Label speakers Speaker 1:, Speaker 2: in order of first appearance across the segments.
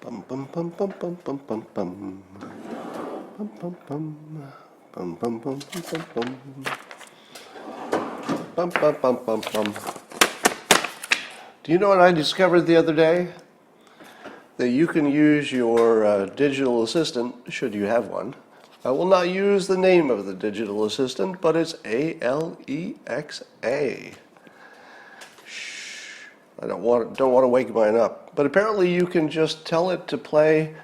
Speaker 1: Bum bum bum bum bum bum bum bum. Bum bum bum. Bum bum bum bum bum bum. Bum bum bum bum bum. Do you know what I discovered the other day? That you can use your digital assistant, should you have one. I will not use the name of the digital assistant, but it's Alexa. I don't want to wake mine up. But apparently you can just tell it to play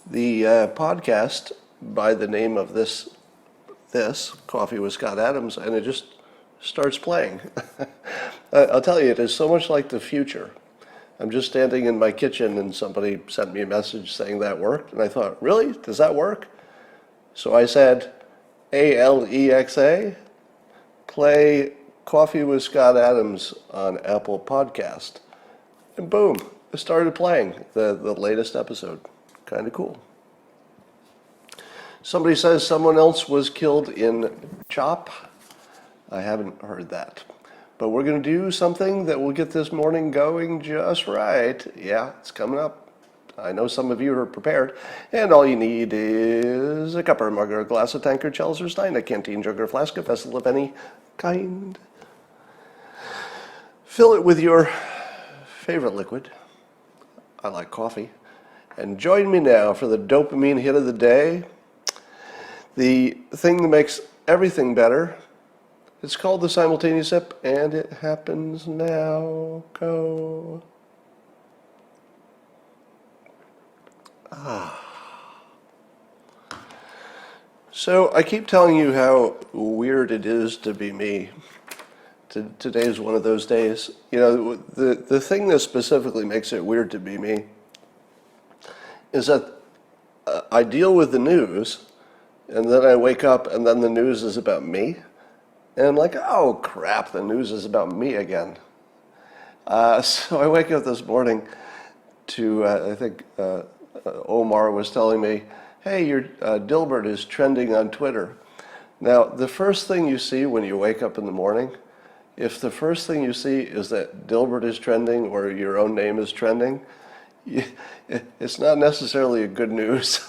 Speaker 1: the podcast by the name of this Coffee with Scott Adams, and it just starts playing. I'll tell you, it is so much like the future. I'm just standing in my kitchen and somebody sent me a message saying that worked, and I thought, really? Does that work? So I said, Alexa, play Coffee with Scott Adams on Apple Podcast. And boom, it started playing the latest episode. Kind of cool. Somebody says someone else was killed in CHOP. I haven't heard that. But we're going to do something that will get this morning going just right. Yeah, it's coming up. I know some of you are prepared. And all you need is a cup or a mug or a glass, a tankard, chalice or stein, a canteen, jug or flask, a vessel of any kind. Fill it with your favorite liquid. I like coffee. And join me now for the dopamine hit of the day. The thing that makes everything better. It's called the simultaneous sip, and it happens now. Go. So I keep telling you how weird it is to be me. Today is one of those days. You know, the thing that specifically makes it weird to be me is that I deal with the news, and then I wake up, and then the news is about me. And I'm like, oh crap, the news is about me again. So I wake up this morning to, I think Omar was telling me, hey, your Dilbert is trending on Twitter. Now, the first thing you see when you wake up in the morning, if the first thing you see is that Dilbert is trending or your own name is trending, it's not necessarily a good news.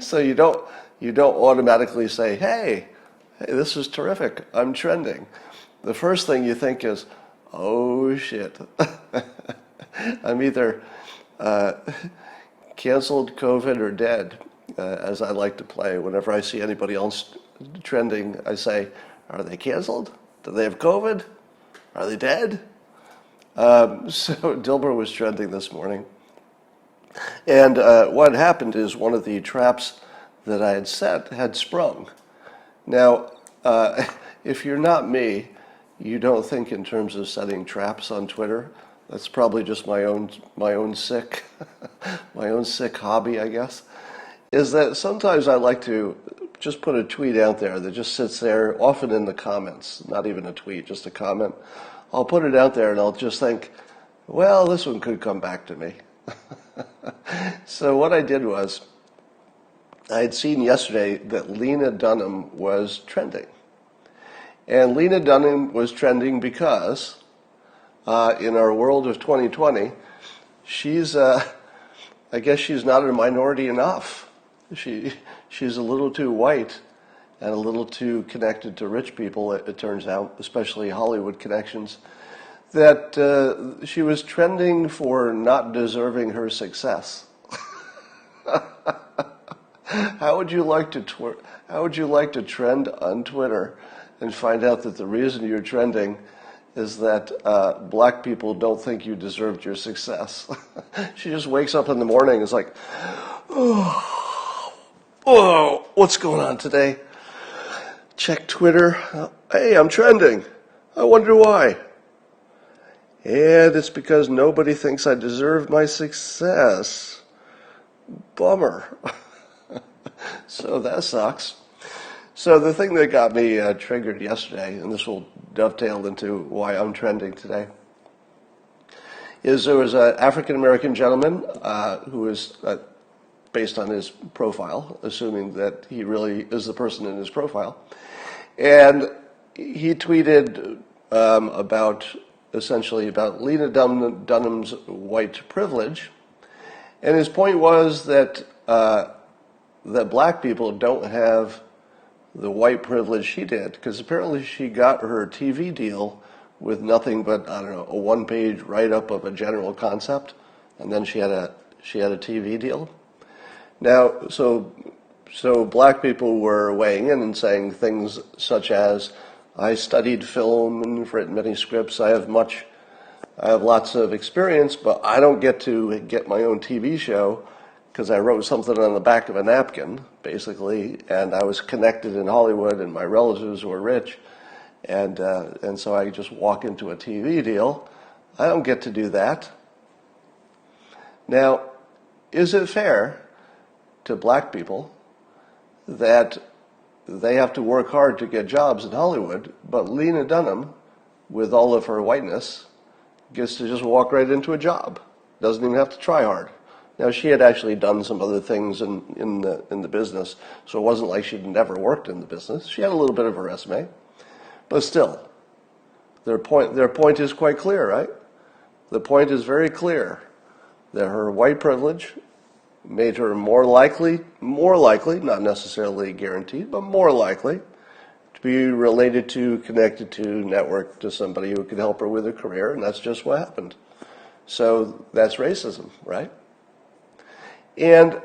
Speaker 1: So you don't automatically say, hey, this is terrific, I'm trending. The first thing you think is, oh shit, I'm either canceled, COVID, or dead, as I like to play. Whenever I see anybody else trending, I say, are they canceled? Do they have COVID? Are they dead? So Dilbert was trending this morning. And what happened is one of the traps that I had set had sprung. Now, if you're not me, you don't think in terms of setting traps on Twitter. That's probably just my own sick hobby, I guess. Is that sometimes I like to just put a tweet out there that just sits there, often in the comments, not even a tweet, just a comment. I'll put it out there and I'll just think, well, this one could come back to me. So what I did was, I had seen yesterday that Lena Dunham was trending. And Lena Dunham was trending because in our world of 2020, I guess she's not a minority enough. She's a little too white and a little too connected to rich people, it turns out, especially Hollywood connections, that she was trending for not deserving her success. How would you like to trend on Twitter and find out that the reason you're trending is that black people don't think you deserved your success? She just wakes up in the morning and is like, oh, what's going on today? Check Twitter. Hey, I'm trending. I wonder why. And it's because nobody thinks I deserve my success. Bummer. So that sucks. So the thing that got me triggered yesterday, and this will dovetail into why I'm trending today, is there was an African-American gentleman who was, based on his profile, assuming that he really is the person in his profile, and he tweeted about essentially about Lena Dunham's white privilege. And his point was that that black people don't have the white privilege she did, because apparently she got her TV deal with nothing but, I don't know, a one-page write-up of a general concept, and then she had a TV deal. Now, so black people were weighing in and saying things such as, I studied film and written many scripts, I have lots of experience, but I don't get to get my own TV show because I wrote something on the back of a napkin, basically, and I was connected in Hollywood and my relatives were rich, and so I just walk into a TV deal. I don't get to do that. Now, is it fair to black people that they have to work hard to get jobs in Hollywood, but Lena Dunham, with all of her whiteness, gets to just walk right into a job, doesn't even have to try hard? Now, she had actually done some other things in the business, so it wasn't like she'd never worked in the business. She had a little bit of a resume, but still, their point is quite clear, right? The point is very clear that her white privilege made her more likely, not necessarily guaranteed, but more likely to be related to, connected to, networked to somebody who could help her with her career, and that's just what happened. So that's racism, right? And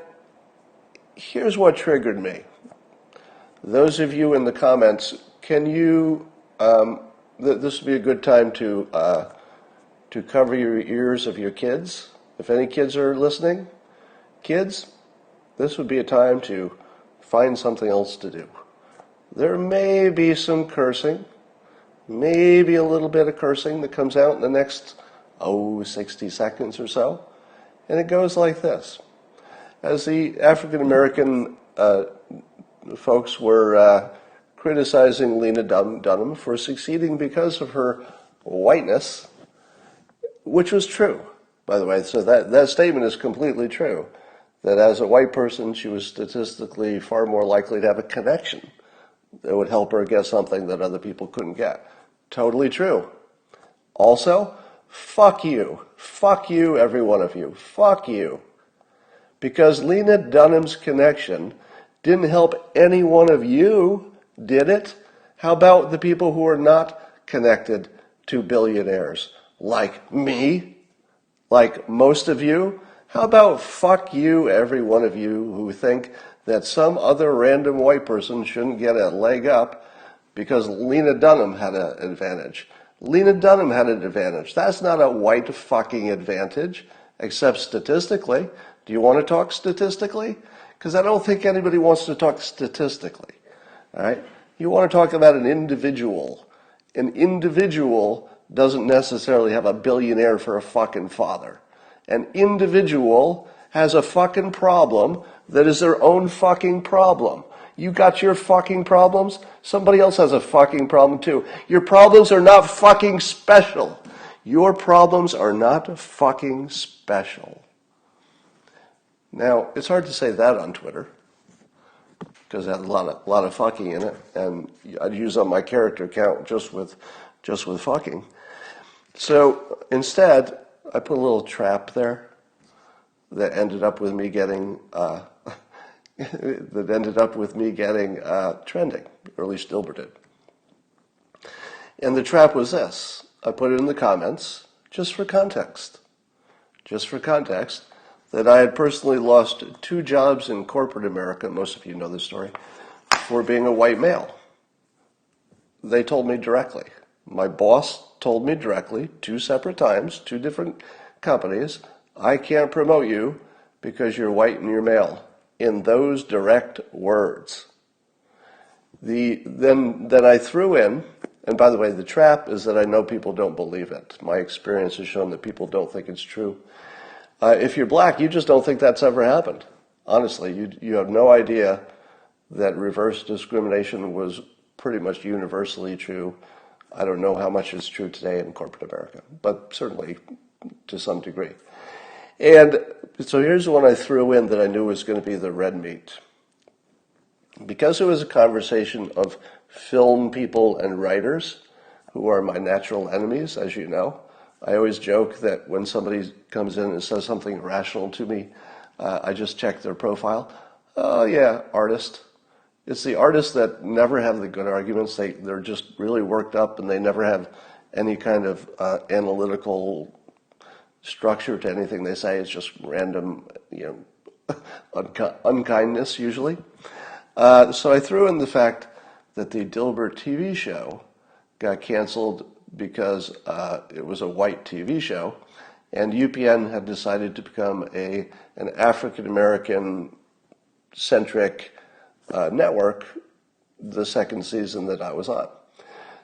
Speaker 1: here's what triggered me. Those of you in the comments, can you, this would be a good time to cover your ears of your kids. If any kids are listening, kids, this would be a time to find something else to do. There may be some cursing, maybe a little bit of cursing that comes out in the next, 60 seconds or so. And it goes like this. As the African American folks were criticizing Lena Dunham for succeeding because of her whiteness, which was true, by the way. So that statement is completely true, that as a white person, she was statistically far more likely to have a connection that would help her get something that other people couldn't get. Totally true. Also, fuck you. Fuck you, every one of you. Fuck you. Because Lena Dunham's connection didn't help any one of you, did it? How about the people who are not connected to billionaires? Like me? Like most of you? How about fuck you, every one of you who think that some other random white person shouldn't get a leg up because Lena Dunham had an advantage? Lena Dunham had an advantage. That's not a white fucking advantage, except statistically. Do you want to talk statistically? Because I don't think anybody wants to talk statistically. All right? You want to talk about an individual. An individual doesn't necessarily have a billionaire for a fucking father. An individual has a fucking problem that is their own fucking problem. You got your fucking problems? Somebody else has a fucking problem too. Your problems are not fucking special. Your problems are not fucking special. Now, it's hard to say that on Twitter, because it had a lot of fucking in it, and I'd use up my character count just with fucking. So instead, I put a little trap there that ended up with me getting trending, or at least Dilbert did. And the trap was this. I put it in the comments just for context. That I had personally lost 2 jobs in corporate America, most of you know this story, for being a white male. They told me directly. My boss told me directly, 2 separate times, 2 different companies, I can't promote you because you're white and you're male. In those direct words. Then I threw in, and by the way, the trap is that I know people don't believe it. My experience has shown that people don't think it's true. If you're black, you just don't think that's ever happened. Honestly, you have no idea that reverse discrimination was pretty much universally true. I don't know how much is true today in corporate America, but certainly to some degree. And so here's the one I threw in that I knew was going to be the red meat. Because it was a conversation of film people and writers, who are my natural enemies, as you know. I always joke that when somebody comes in and says something irrational to me, I just check their profile. Oh yeah, artist. It's the artists that never have the good arguments. They're just really worked up, and they never have any kind of analytical structure to anything they say. It's just random, unkindness usually. So I threw in the fact that the Dilbert TV show got canceled because it was a white TV show, and UPN had decided to become an African American centric network the second season that I was on.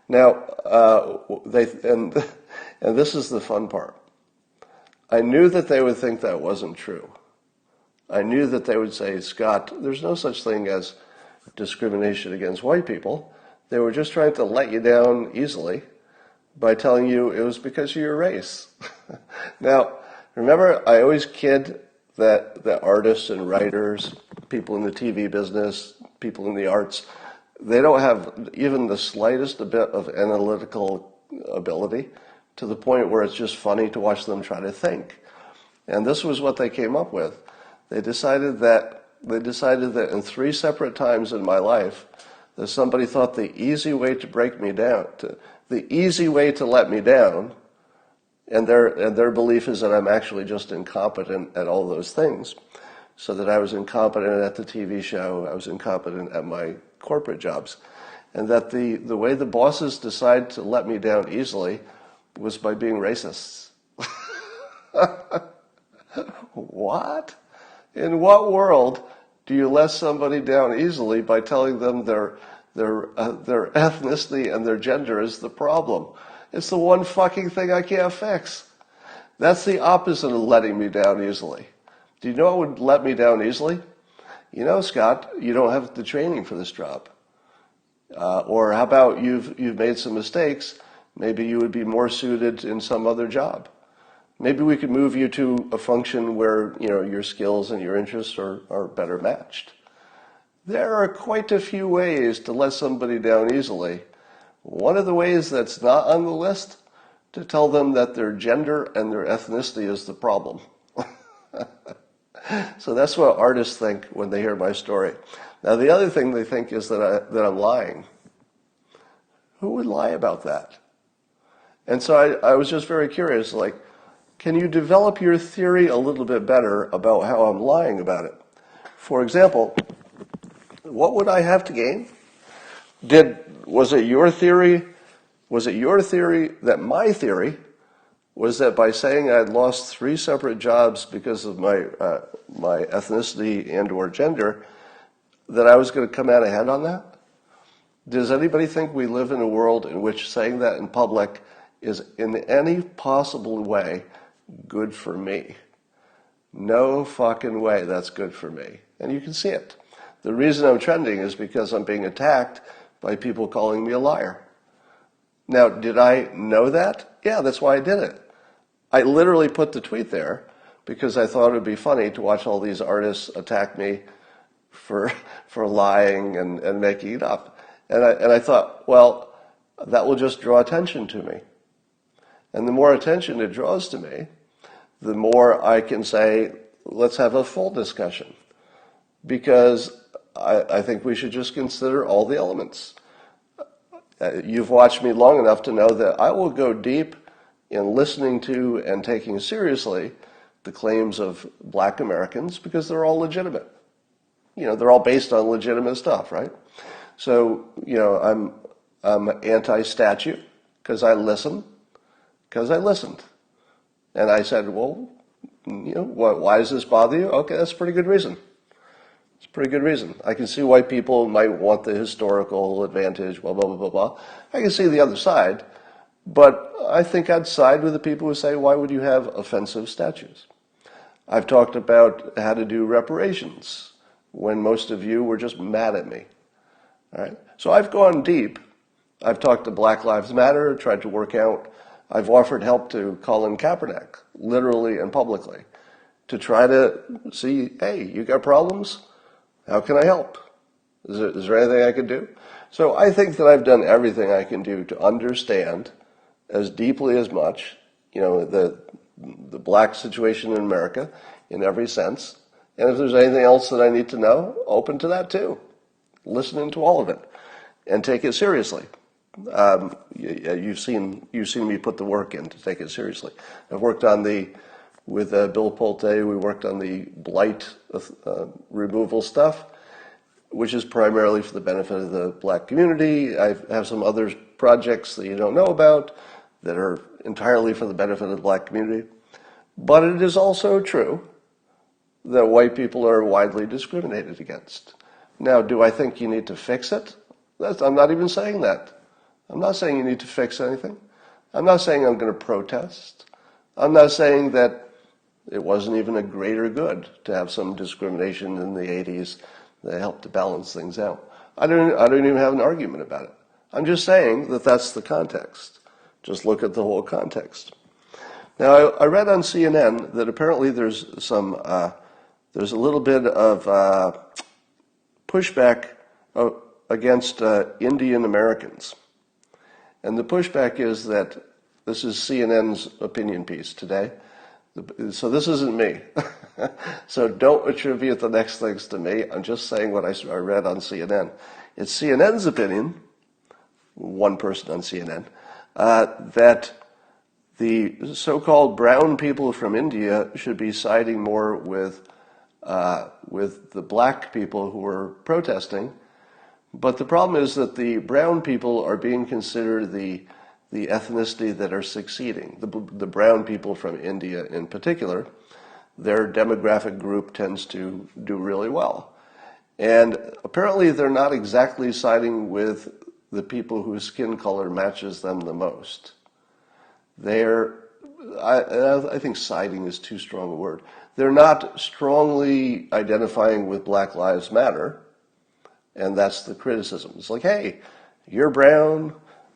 Speaker 1: Now, and this is the fun part. I knew that they would think that wasn't true. I knew that they would say, Scott, there's no such thing as discrimination against white people. They were just trying to let you down easily by telling you it was because of your race. Now, remember, I always kid that artists and writers, people in the TV business, people in the arts, they don't have even the slightest bit of analytical ability, to the point where it's just funny to watch them try to think. And this was what they came up with. They decided that in 3 separate times in my life, that somebody thought the easy way to break me down, the easy way to let me down, and their belief is that I'm actually just incompetent at all those things. So that I was incompetent at the TV show, I was incompetent at my corporate jobs. And that the way the bosses decide to let me down easily was by being racists. What? In what world do you let somebody down easily by telling them their ethnicity and their gender is the problem? It's the one fucking thing I can't fix. That's the opposite of letting me down easily. Do you know what would let me down easily? You know, Scott, you don't have the training for this job. Or how about you've made some mistakes? Maybe you would be more suited in some other job. Maybe we could move you to a function where your skills and your interests are better matched. There are quite a few ways to let somebody down easily. One of the ways that's not on the list, to tell them that their gender and their ethnicity is the problem. So that's what artists think when they hear my story. Now the other thing they think is that I'm lying. Who would lie about that? And so I was just very curious, like, can you develop your theory a little bit better about how I'm lying about it? For example, what would I have to gain? Was it your theory that my theory was that by saying I'd lost 3 separate jobs because of my ethnicity and or gender, that I was going to come out ahead on that? Does anybody think we live in a world in which saying that in public is in any possible way good for me? No fucking way that's good for me. And you can see it. The reason I'm trending is because I'm being attacked by people calling me a liar. Now, did I know that? Yeah, that's why I did it. I literally put the tweet there because I thought it would be funny to watch all these artists attack me for lying and making it up. And I thought, well, that will just draw attention to me. And the more attention it draws to me, the more I can say, let's have a full discussion. Because I think we should just consider all the elements. You've watched me long enough to know that I will go deep in listening to and taking seriously the claims of black Americans because they're all legitimate. They're all based on legitimate stuff, right? So, I'm anti-statute because I listened. And I said, well, why does this bother you? Okay, that's a pretty good reason. It's a pretty good reason. I can see why people might want the historical advantage, blah, blah, blah, blah, blah. I can see the other side, but I think I'd side with the people who say, why would you have offensive statues? I've talked about how to do reparations when most of you were just mad at me. All right? So I've gone deep. I've talked to Black Lives Matter, tried to work out. I've offered help to Colin Kaepernick, literally and publicly, to try to see, hey, you got problems? How can I help? Is there anything I can do? So I think that I've done everything I can do to understand as deeply as much, the black situation in America in every sense. And if there's anything else that I need to know, open to that too. Listening to all of it and take it seriously. You've seen me put the work in to take it seriously. I've worked on with Bill Pulte, we worked on the blight removal stuff, which is primarily for the benefit of the black community. I have some other projects that you don't know about that are entirely for the benefit of the black community. But it is also true that white people are widely discriminated against. Now, do I think you need to fix it? I'm not even saying that. I'm not saying you need to fix anything. I'm not saying I'm going to protest. I'm not saying that it wasn't even a greater good to have some discrimination in the 80s that helped to balance things out. I don't even have an argument about it. I'm just saying that that's the context. Just look at the whole context. Now, I read on CNN that apparently there's a little bit of pushback against Indian Americans. And the pushback is that this is CNN's opinion piece today. So this isn't me. So don't attribute the next things to me. I'm just saying what I read on CNN. It's CNN's opinion, one person on CNN, that the so-called brown people from India should be siding more with the black people who are protesting. But the problem is that the brown people are being considered the ethnicity that are succeeding. The brown people from India in particular, their demographic group tends to do really well. And apparently they're not exactly siding with the people whose skin color matches them the most. I think siding is too strong a word. They're not strongly identifying with Black Lives Matter, and that's the criticism. It's like, hey, you're brown,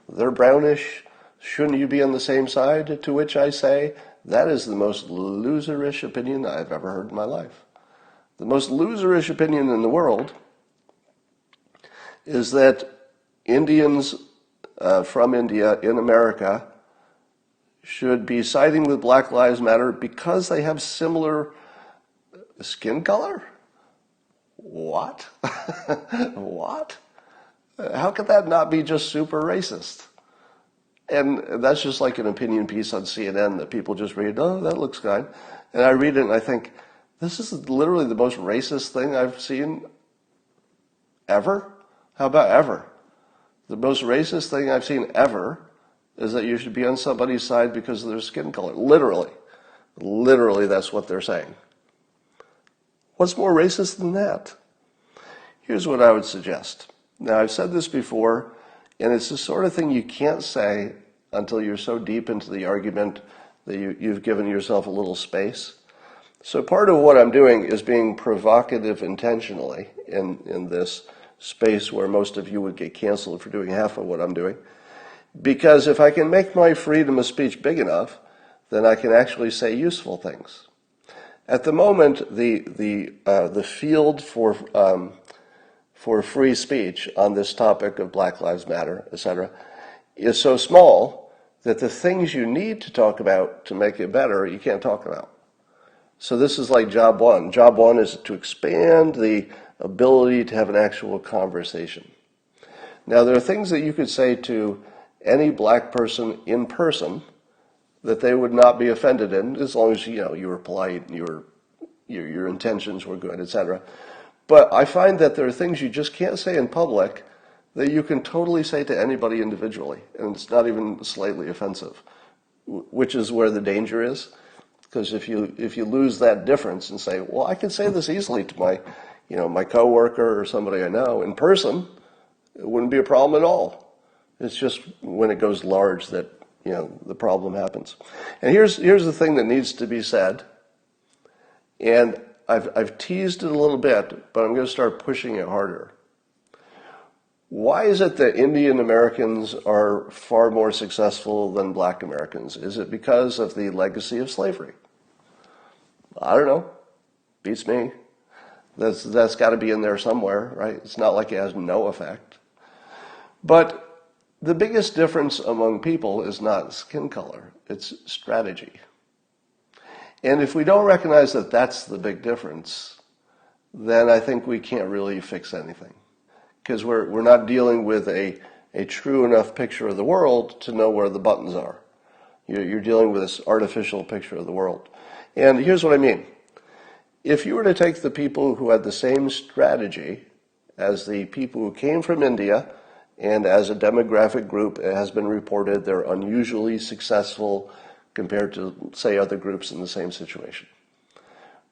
Speaker 1: they're brownish, shouldn't you be on the same side? To which I say, that is the most loserish opinion I've ever heard in my life. The most loserish opinion in the world is that Indians from India in America should be siding with Black Lives Matter because they have similar skin color? What? What? How could that not be just super racist? And that's just like an opinion piece on CNN that people just read, oh, that looks fine. And I read it and I think, this is literally the most racist thing I've seen ever? How about ever? The most racist thing I've seen ever is that you should be on somebody's side because of their skin color. Literally. Literally, that's what they're saying. What's more racist than that? Here's what I would suggest. Now, I've said this before, and it's the sort of thing you can't say until you're so deep into the argument that you've given yourself a little space. So part of what I'm doing is being provocative intentionally in this space where most of you would get canceled for doing half of what I'm doing. Because if I can make my freedom of speech big enough, then I can actually say useful things. At the moment, the field for free speech on this topic of Black Lives Matter, etc., is so small that the things you need to talk about to make it better, you can't talk about. So this is like job one. Job one is to expand the ability to have an actual conversation. Now, there are things that you could say to any black person in person that they would not be offended in, as long as you were polite and your intentions were good, etc. But I find that there are things you just can't say in public that you can totally say to anybody individually, and it's not even slightly offensive, which is where the danger is. Because if you lose that difference and say, well, I can say this easily to my coworker or somebody I know in person, it wouldn't be a problem at all. It's just when it goes large that the problem happens. And here's the thing that needs to be said, and I've teased it a little bit, but I'm going to start pushing it harder. Why is it that Indian Americans are far more successful than black Americans? Is it because of the legacy of slavery? I don't know. Beats me. That's got to be in there somewhere, right? It's not like it has no effect. But the biggest difference among people is not skin color, it's strategy. And if we don't recognize that that's the big difference, then I think we can't really fix anything. Because we're not dealing with a true enough picture of the world to know where the buttons are. You're dealing with this artificial picture of the world. And here's what I mean. If you were to take the people who had the same strategy as the people who came from India, and as a demographic group, it has been reported they're unusually successful compared to, say, other groups in the same situation.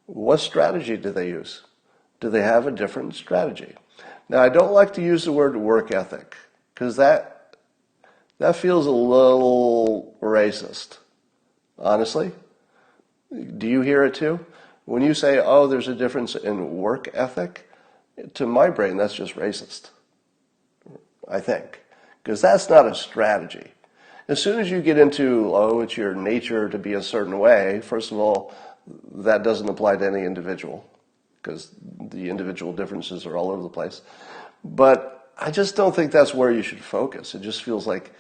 Speaker 1: What strategy do they use? Do they have a different strategy? Now, I don't like to use the word work ethic, because that feels a little racist, honestly. Do you hear it too? When you say, oh, there's a difference in work ethic, to my brain, that's just racist, I think, because that's not a strategy. As soon as you get into, oh, it's your nature to be a certain way, first of all, that doesn't apply to any individual, because the individual differences are all over the place. But I just don't think that's where you should focus. It just feels like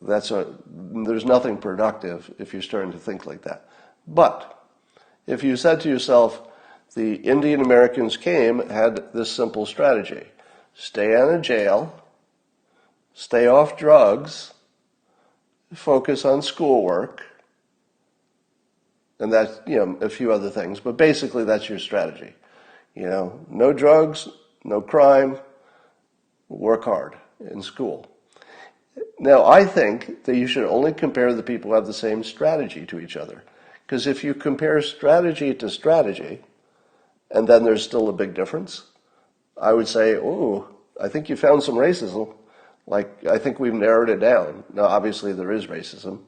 Speaker 1: there's nothing productive if you're starting to think like that. But if you said to yourself, the Indian Americans had this simple strategy: stay out of jail, stay off drugs, focus on schoolwork, and that's, a few other things, but basically that's your strategy. No drugs, no crime, work hard in school. Now, I think that you should only compare the people who have the same strategy to each other. Because if you compare strategy to strategy, and then there's still a big difference, I would say, oh, I think you found some racism. Like, I think we've narrowed it down. Now, obviously there is racism.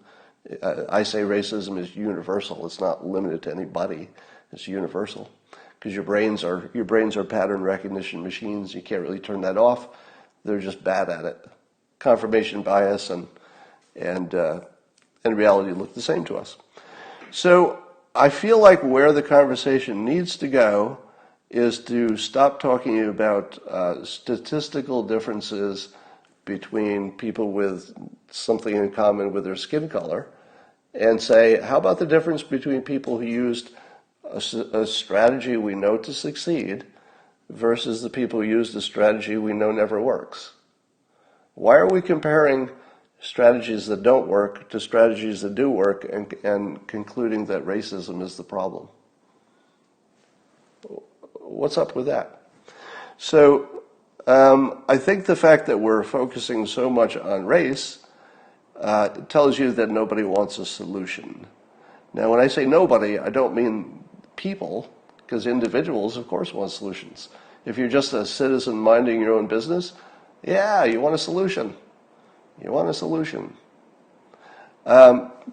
Speaker 1: I say racism is universal. It's not limited to anybody. It's universal. Because your brains are pattern recognition machines. You can't really turn that off. They're just bad at it. Confirmation bias and reality look the same to us. So I feel like where the conversation needs to go is to stop talking about statistical differences between people with something in common with their skin color, and say, how about the difference between people who used a strategy we know to succeed versus the people who used a strategy we know never works? Why are we comparing strategies that don't work to strategies that do work and concluding that racism is the problem? What's up with that? So I think the fact that we're focusing so much on race tells you that nobody wants a solution. Now, when I say nobody, I don't mean people, because individuals, of course, want solutions. If you're just a citizen minding your own business, yeah, you want a solution. You want a solution.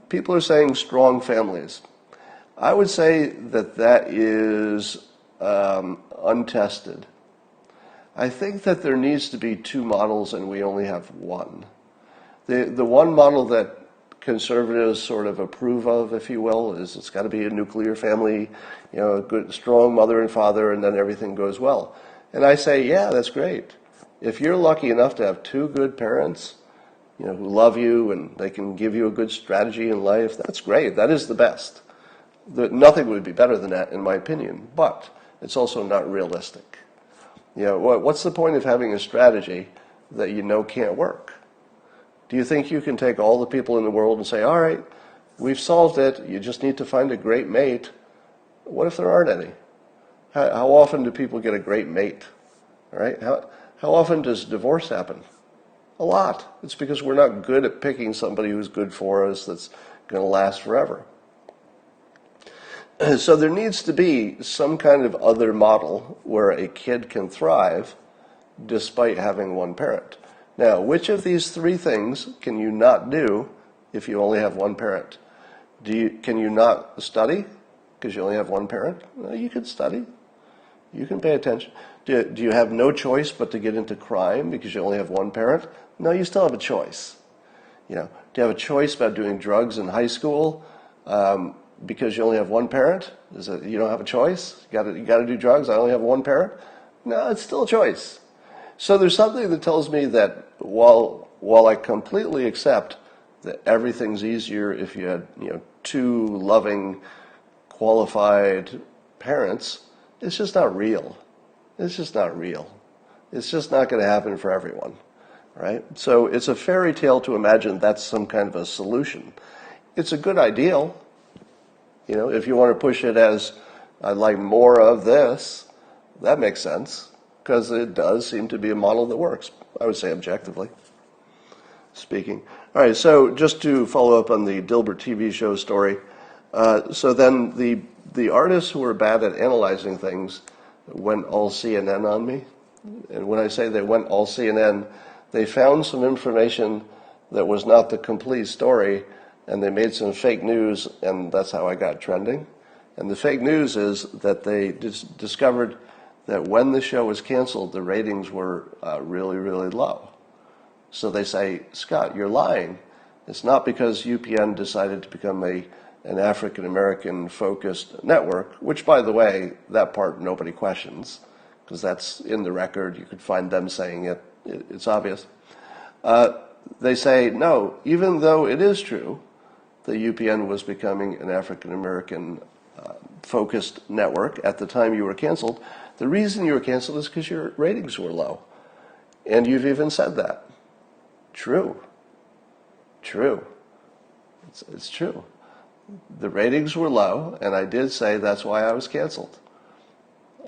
Speaker 1: People are saying strong families. I would say that is untested. I think that there needs to be two models and we only have one. The one model that conservatives sort of approve of, if you will, is it's got to be a nuclear family, a good, strong mother and father, and then everything goes well. And I say, yeah, that's great. If you're lucky enough to have two good parents, who love you and they can give you a good strategy in life, that's great. That is the best. Nothing would be better than that, in my opinion. But it's also not realistic. What's the point of having a strategy that you know can't work? Do you think you can take all the people in the world and say, all right, we've solved it, you just need to find a great mate? What if there aren't any? How often do people get a great mate? All right? How often does divorce happen? A lot. It's because we're not good at picking somebody who's good for us, that's going to last forever. So there needs to be some kind of other model where a kid can thrive despite having one parent. Now, which of these three things can you not do if you only have one parent? Can you not study because you only have one parent? No, you can study. You can pay attention. Do you have no choice but to get into crime because you only have one parent? No, you still have a choice. Do you have a choice about doing drugs in high school because you only have one parent? You don't have a choice? You got to do drugs? I only have one parent? No, it's still a choice. So there's something that tells me that while I completely accept that everything's easier if you had, two loving, qualified parents, it's just not real. It's just not real. It's just not going to happen for everyone, right? So it's a fairy tale to imagine that's some kind of a solution. It's a good ideal. If you want to push it as, I'd like more of this, that makes sense, because it does seem to be a model that works, I would say, objectively speaking. All right, so just to follow up on the Dilbert TV show story, so then the artists who were bad at analyzing things went all CNN on me. And when I say they went all CNN, they found some information that was not the complete story, and they made some fake news, and that's how I got trending. And the fake news is that they discovered that when the show was canceled, the ratings were really, really low. So they say, Scott, you're lying. It's not because UPN decided to become an African-American focused network, which, by the way, that part nobody questions, because that's in the record. You could find them saying it. It's obvious. They say, no, even though it is true that UPN was becoming an African-American focused network at the time you were canceled, the reason you were canceled is because your ratings were low. And you've even said that. True. It's true. The ratings were low, and I did say that's why I was canceled.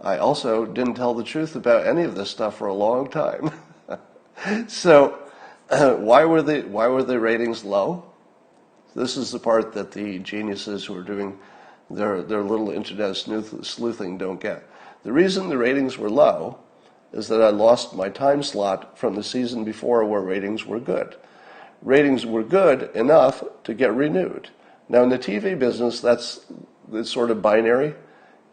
Speaker 1: I also didn't tell the truth about any of this stuff for a long time. So why were the ratings low? This is the part that the geniuses who are doing their little internet sleuthing don't get. The reason the ratings were low is that I lost my time slot from the season before where ratings were good. Ratings were good enough to get renewed. Now in the TV business, it's sort of binary.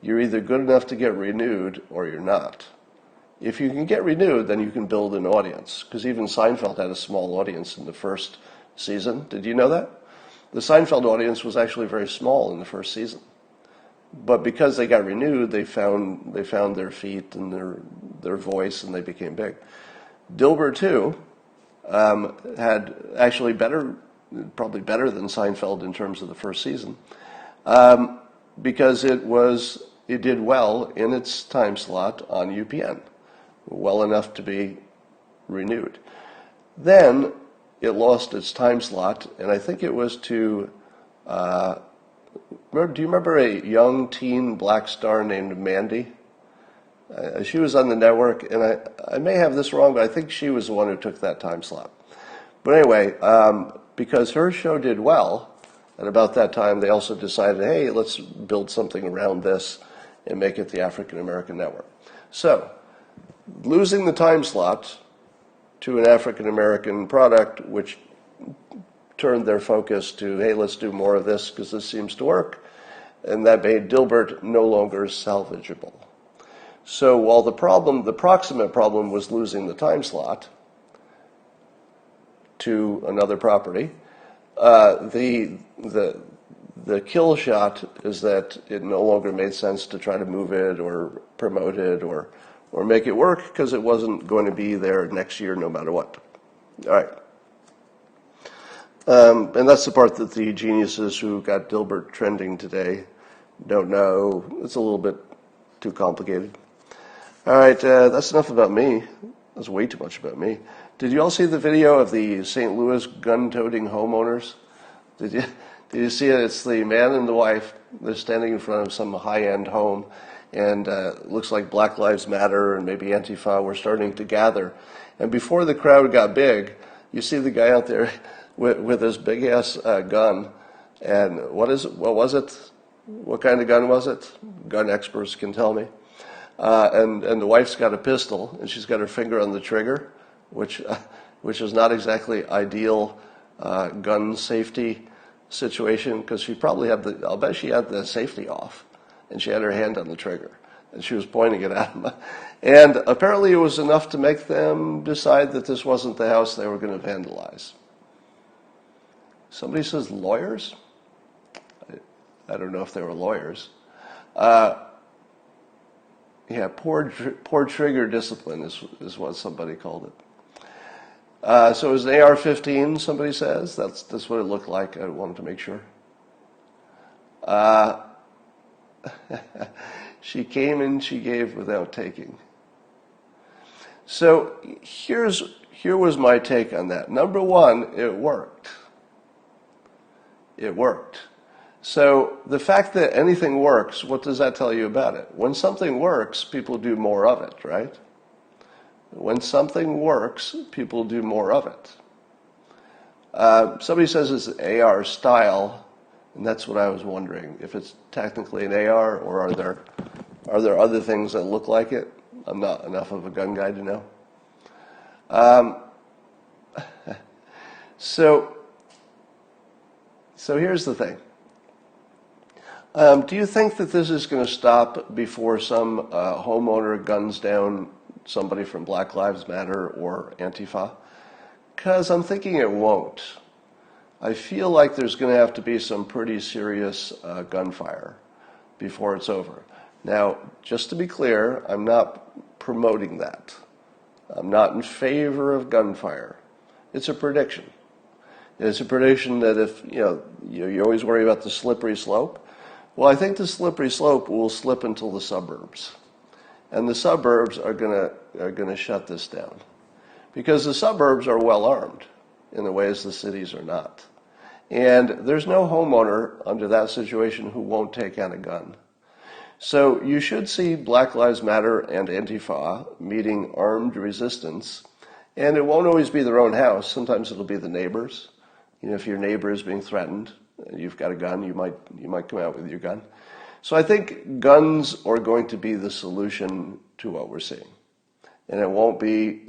Speaker 1: You're either good enough to get renewed or you're not. If you can get renewed, then you can build an audience, because even Seinfeld had a small audience in the first season. Did you know that? The Seinfeld audience was actually very small in the first season. But because they got renewed, they found their feet and their voice, and they became big. Dilbert, too, had actually probably better than Seinfeld in terms of the first season, because it did well in its time slot on UPN, well enough to be renewed. Then it lost its time slot, and I think it was to, do you remember a young teen black star named Mandy? She was on the network, and I may have this wrong, but I think she was the one who took that time slot. But anyway, because her show did well, at about that time they also decided, hey, let's build something around this and make it the African American network. So, losing the time slot to an African American product, which turned their focus to, hey, let's do more of this because this seems to work, and that made Dilbert no longer salvageable. So while the proximate problem was losing the time slot to another property, the kill shot is that it no longer made sense to try to move it or promote it or make it work because it wasn't going to be there next year no matter what. All right. And that's the part that the geniuses who got Dilbert trending today don't know. It's a little bit too complicated. All right, that's enough about me. That's way too much about me. Did you all see the video of the St. Louis gun-toting homeowners? Did you see it? It's the man and the wife. They're standing in front of some high-end home, and it looks like Black Lives Matter and maybe Antifa were starting to gather. And before the crowd got big, you see the guy out there with his big-ass gun. And what was it? What kind of gun was it? Gun experts can tell me. And the wife's got a pistol, and she's got her finger on the trigger, which is not exactly ideal gun safety situation, because she probably I'll bet she had the safety off, and she had her hand on the trigger, and she was pointing it at him. And apparently it was enough to make them decide that this wasn't the house they were going to vandalize. Somebody says lawyers? I don't know if they were lawyers. Yeah, poor trigger discipline is what somebody called it. So it was an AR-15, somebody says. That's what it looked like. I wanted to make sure. Uh, she came and she gave without taking. So here was my take on that. Number one, it worked. It worked. So the fact that anything works, what does that tell you about it? When something works, people do more of it, right? When something works, people do more of it. Somebody says it's AR style, and that's what I was wondering, if it's technically an AR, or are there other things that look like it? I'm not enough of a gun guy to know. So here's the thing. Do you think that this is going to stop before some homeowner guns down somebody from Black Lives Matter or Antifa? Because I'm thinking it won't. I feel like there's going to have to be some pretty serious gunfire before it's over. Now, just to be clear, I'm not promoting that. I'm not in favor of gunfire. It's a prediction. It's a prediction that if, you always worry about the slippery slope. Well, I think the slippery slope will slip until the suburbs. And the suburbs are gonna shut this down. Because the suburbs are well armed in the ways the cities are not. And there's no homeowner under that situation who won't take out a gun. So you should see Black Lives Matter and Antifa meeting armed resistance. And it won't always be their own house. Sometimes it'll be the neighbors. If your neighbor is being threatened, and you've got a gun, you might come out with your gun. So I think guns are going to be the solution to what we're seeing. And it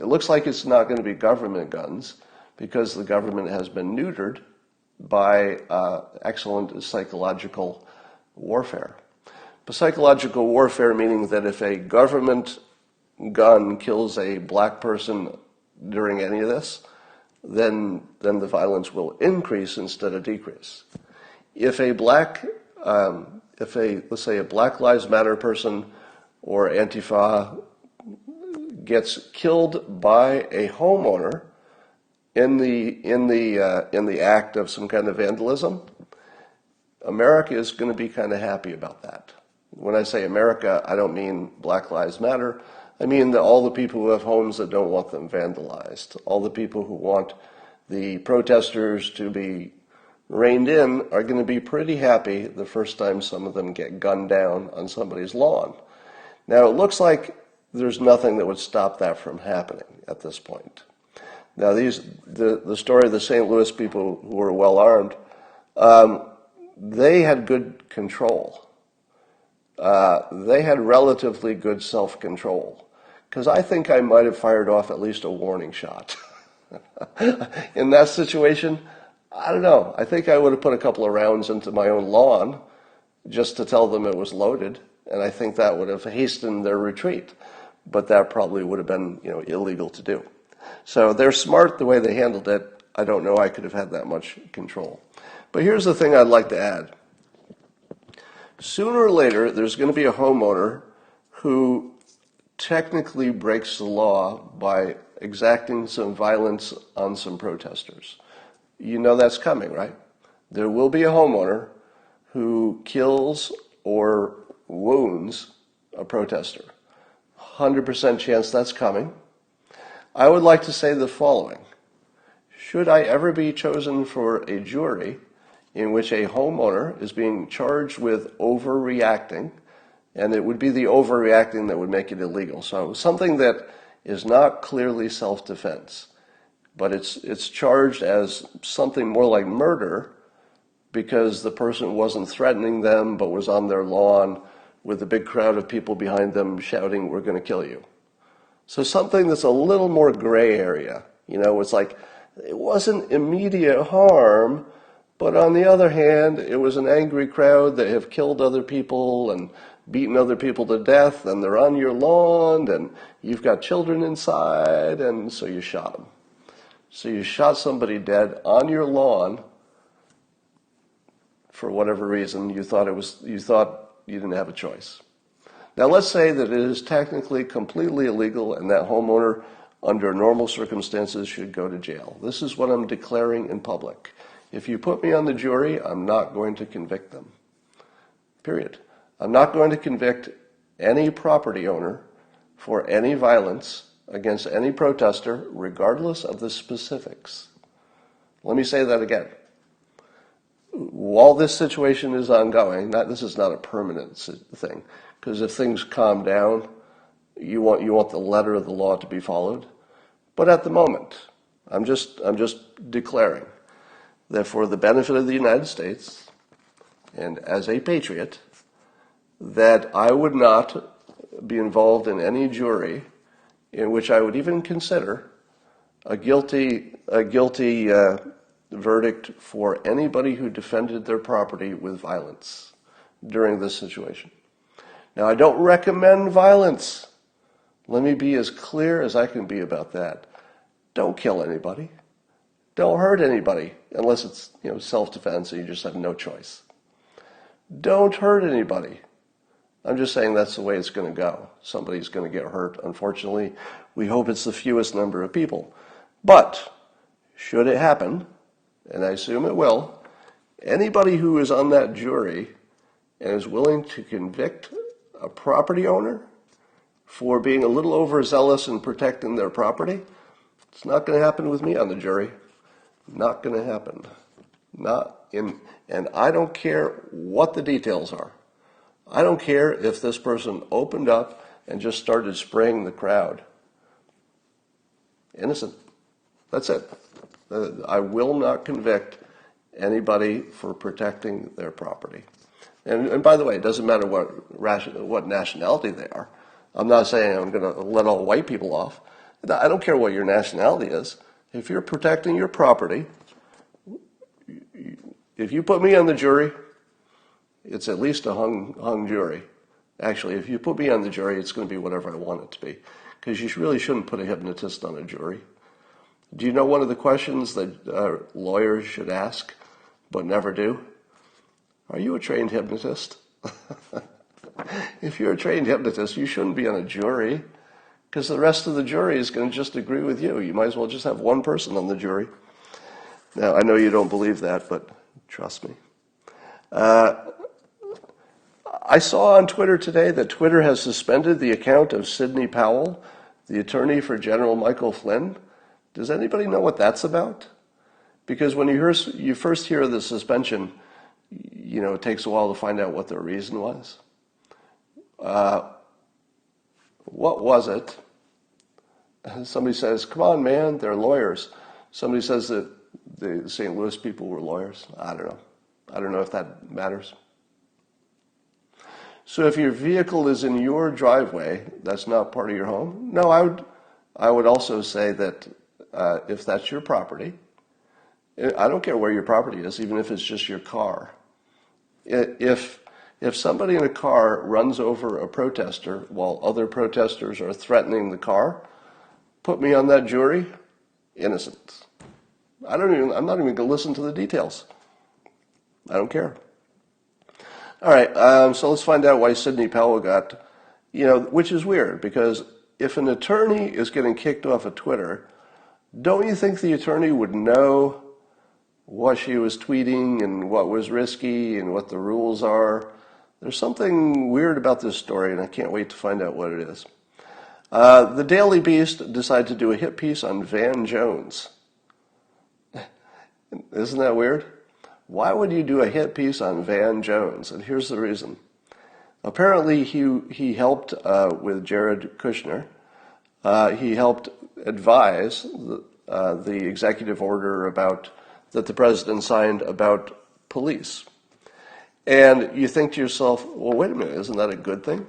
Speaker 1: looks like it's not going to be government guns, because the government has been neutered by excellent psychological warfare. But psychological warfare meaning that if a government gun kills a black person during any of this, then the violence will increase instead of decrease. If let's say a Black Lives Matter person or Antifa gets killed by a homeowner in the act of some kind of vandalism, America is going to be kind of happy about that. When I say America, I don't mean Black Lives Matter. I mean all the people who have homes that don't want them vandalized, all the people who want the protesters to be reined in are going to be pretty happy the first time some of them get gunned down on somebody's lawn. Now, it looks like there's nothing that would stop that from happening at this point. Now, the story of the St. Louis people who were well armed, they had good control. They had relatively good self-control, because I think I might have fired off at least a warning shot. In that situation, I don't know. I think I would have put a couple of rounds into my own lawn just to tell them it was loaded, and I think that would have hastened their retreat. But that probably would have been, illegal to do. So they're smart the way they handled it. I don't know I could have had that much control. But here's the thing I'd like to add. Sooner or later, there's going to be a homeowner who technically breaks the law by exacting some violence on some protesters. You know that's coming, right? There will be a homeowner who kills or wounds a protester. 100% chance that's coming. I would like to say the following. Should I ever be chosen for a jury in which a homeowner is being charged with overreacting, and it would be the overreacting that would make it illegal. So something that is not clearly self-defense, but it's charged as something more like murder because the person wasn't threatening them but was on their lawn with a big crowd of people behind them shouting, "We're going to kill you." So something that's a little more gray area. It's like it wasn't immediate harm, but on the other hand, it was an angry crowd that have killed other people and beaten other people to death, and they're on your lawn, and you've got children inside, and so you shot them. So you shot somebody dead on your lawn for whatever reason. You thought you didn't have a choice. Now let's say that it is technically completely illegal, and that homeowner under normal circumstances should go to jail. This is what I'm declaring in public. If you put me on the jury, I'm not going to convict them. Period. I'm not going to convict any property owner for any violence against any protester, regardless of the specifics. Let me say that again. While this situation is ongoing, this is not a permanent thing, because if things calm down, you want the letter of the law to be followed. But at the moment, I'm just declaring that for the benefit of the United States, and as a patriot, that I would not be involved in any jury in which I would even consider a guilty verdict for anybody who defended their property with violence during this situation. Now, I don't recommend violence. Let me be as clear as I can be about that. Don't kill anybody. Don't hurt anybody, unless it's self-defense and you just have no choice. Don't hurt anybody. I'm just saying that's the way it's going to go. Somebody's going to get hurt, unfortunately. We hope it's the fewest number of people. But should it happen, and I assume it will, anybody who is on that jury and is willing to convict a property owner for being a little overzealous in protecting their property, it's not going to happen with me on the jury. Not going to happen. And I don't care what the details are. I don't care if this person opened up and just started spraying the crowd. Innocent. That's it. I will not convict anybody for protecting their property. And by the way, it doesn't matter what nationality they are. I'm not saying I'm going to let all white people off. I don't care what your nationality is. If you're protecting your property, if you put me on the jury, it's at least a hung jury. Actually, if you put me on the jury, it's going to be whatever I want it to be. Because you really shouldn't put a hypnotist on a jury. Do you know one of the questions that lawyers should ask, but never do? Are you a trained hypnotist? If you're a trained hypnotist, you shouldn't be on a jury, because the rest of the jury is going to just agree with you. You might as well just have one person on the jury. Now, I know you don't believe that, but trust me. I saw on Twitter today that Twitter has suspended the account of Sidney Powell, the attorney for General Michael Flynn. Does anybody know what that's about? Because when you first hear of the suspension, it takes a while to find out what the reason was. What was it? Somebody says, come on, man, they're lawyers. Somebody says that the St. Louis people were lawyers. I don't know. I don't know if that matters. So if your vehicle is in your driveway, that's not part of your home. No, I would also say that if that's your property, I don't care where your property is, even if it's just your car. If somebody in a car runs over a protester while other protesters are threatening the car, put me on that jury, innocent. I'm not even going to listen to the details. I don't care. All right, so let's find out why Sidney Powell got, which is weird, because if an attorney is getting kicked off of Twitter, don't you think the attorney would know what she was tweeting and what was risky and what the rules are? There's something weird about this story, and I can't wait to find out what it is. The Daily Beast decided to do a hit piece on Van Jones. Isn't that weird? Why would you do a hit piece on Van Jones? And here's the reason. Apparently, he helped with Jared Kushner. He helped advise the executive order that the president signed about police. And you think to yourself, well, wait a minute, isn't that a good thing?